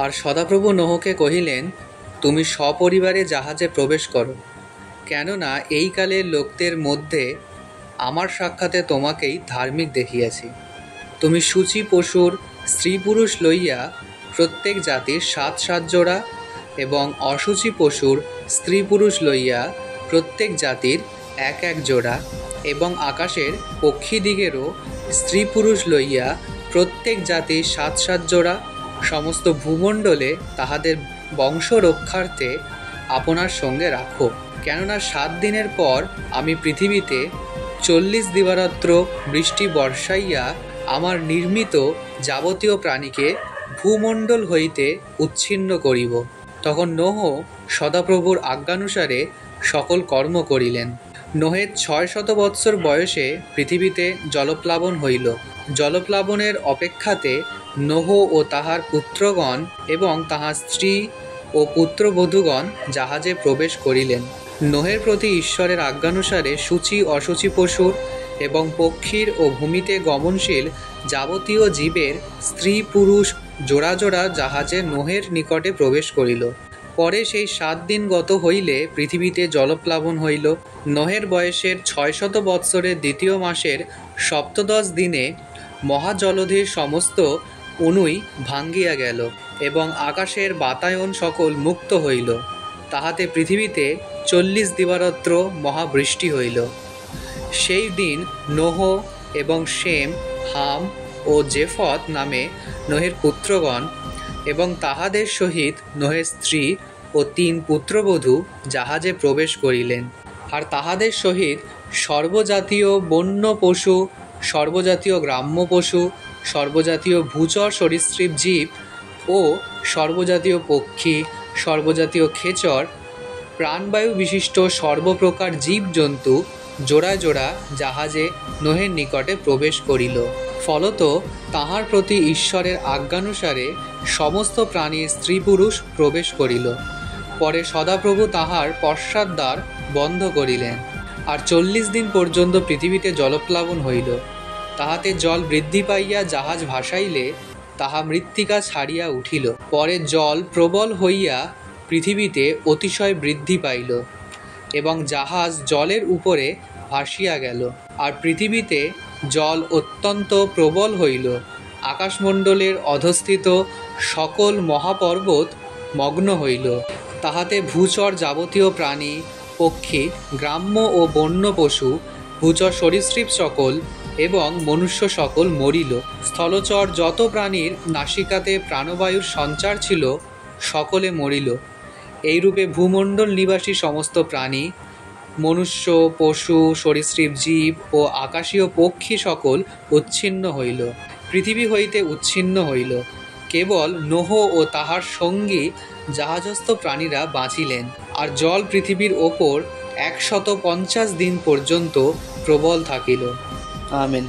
আর সদাপ্রভু নোহকে কহিলেন, তুমি সপরিবারে জাহাজে প্রবেশ করো, কেননা এই কালের লোকদের মধ্যে আমার সাক্ষাতে তোমাকেই ধার্মিক দেখিয়াছি। তুমি সূচি পশুর স্ত্রী পুরুষ লইয়া প্রত্যেক জাতির 7 জোড়া এবং অসুচি পশুর স্ত্রী পুরুষ লইয়া প্রত্যেক জাতির 1 জোড়া এবং আকাশের পক্ষীদিগেরও স্ত্রী পুরুষ লইয়া প্রত্যেক জাতির 7 জোড়া সমস্ত ভূমণ্ডলে তাহাদের বংশ রক্ষার্থে আপনার সঙ্গে রাখো। কেননা 7 দিনের পর আমি পৃথিবীতে 40 দিবারাত্র বৃষ্টি বর্ষাইয়া আমার নির্মিত যাবতীয় প্রাণীকে ভূমণ্ডল হইতে উচ্ছিন্ন করিব। তখন নোহ সদাপ্রভুর আজ্ঞানুসারে সকল কর্ম করিলেন। নোহের 600 বৎসর বয়সে পৃথিবীতে জলপ্লাবন হইল। জলপ্লাবনের অপেক্ষাতে নোহ ও তাহার পুত্রগণ এবং তাহার স্ত্রী ও পুত্রবধূগণ জাহাজে প্রবেশ করিলেন। নোহের প্রতি ঈশ্বরের আজ্ঞানুসারে সূচি অসুচি পশুর এবং পক্ষীর ও ভূমিতে গমনশীল যাবতীয় জীবের স্ত্রী পুরুষ জোড়া জোড়া জাহাজে নোহের নিকটে প্রবেশ করিল। পরে সেই 7 দিন গত হইলে পৃথিবীতে জলপ্লাবন হইল। নোহের বয়সের 600 বৎসরের 2য় মাসের 17 দিনে মহাজলধির সমস্ত অনুই ভাঙ্গিয়া গেল এবং আকাশের বাতায়ন সকল মুক্ত হইল। তাহাতে পৃথিবীতে 40 দিবারাত্র মহাবৃষ্টি হইল। সেই দিন নোহ এবং শেম, হাম ও জেফত নামে নোহের পুত্রগণ এবং তাহাদের সহিত নোহের স্ত্রী ও 3 পুত্রবধূ জাহাজে প্রবেশ করিলেন। আর তাহাদের সহিত সর্বজাতীয় বন্য পশু, সর্বজাতীয় গ্রাম্য পশু, সর্বজাতীয় ভূচর সরীসৃপ জীব ও সর্বজাতীয় পক্ষী, সর্বজাতীয় খেচর, প্রাণবায়ু বিশিষ্ট সর্বপ্রকার জীবজন্তু জোড়া জোড়া জাহাজে নোহের নিকটে প্রবেশ করিল। ফলত তাহার প্রতি ঈশ্বরের আজ্ঞানুসারে সমস্ত প্রাণীর স্ত্রী পুরুষ প্রবেশ করিল। পরে সদাপ্রভু তাহার পশ্চাদ্বার বন্ধ করিলেন। আর 40 দিন পর্যন্ত পৃথিবীতে জলপ্লাবন হইল। তাহাতে জল বৃদ্ধি পাইয়া জাহাজ ভাসাইলে তাহা মৃত্তিকা ছাড়িয়া উঠিল। পরে জল প্রবল হইয়া পৃথিবীতে অতিশয় বৃদ্ধি পাইল এবং জাহাজ জলের উপরে ভাসিয়া গেল। আর পৃথিবীতে জল অত্যন্ত প্রবল হইল। আকাশমণ্ডলের অধস্থিত সকল মহাপর্বত মগ্ন হইল। তাহাতে ভূচর যাবতীয় প্রাণী, পক্ষী, গ্রাম্য ও বন্য পশু, ভূচর সরীসৃপ সকল এবং মনুষ্য সকল মরিল। স্থলচর যত প্রাণীর নাসিকাতে প্রাণবায়ুর সঞ্চার ছিল সকলে মরিল। এইরূপে ভূমণ্ডল নিবাসী সমস্ত প্রাণী, মনুষ্য, পশু, সরীসৃপ জীব ও আকাশীয় পক্ষী সকল উচ্ছিন্ন হইল, পৃথিবী হইতে উচ্ছিন্ন হইল। কেবল নোহ ও তাহার সঙ্গী জাহাজস্থ প্রাণীরা বাঁচিলেন। আর জল পৃথিবীর ওপর 150 দিন পর্যন্ত প্রবল থাকিল। আমেন।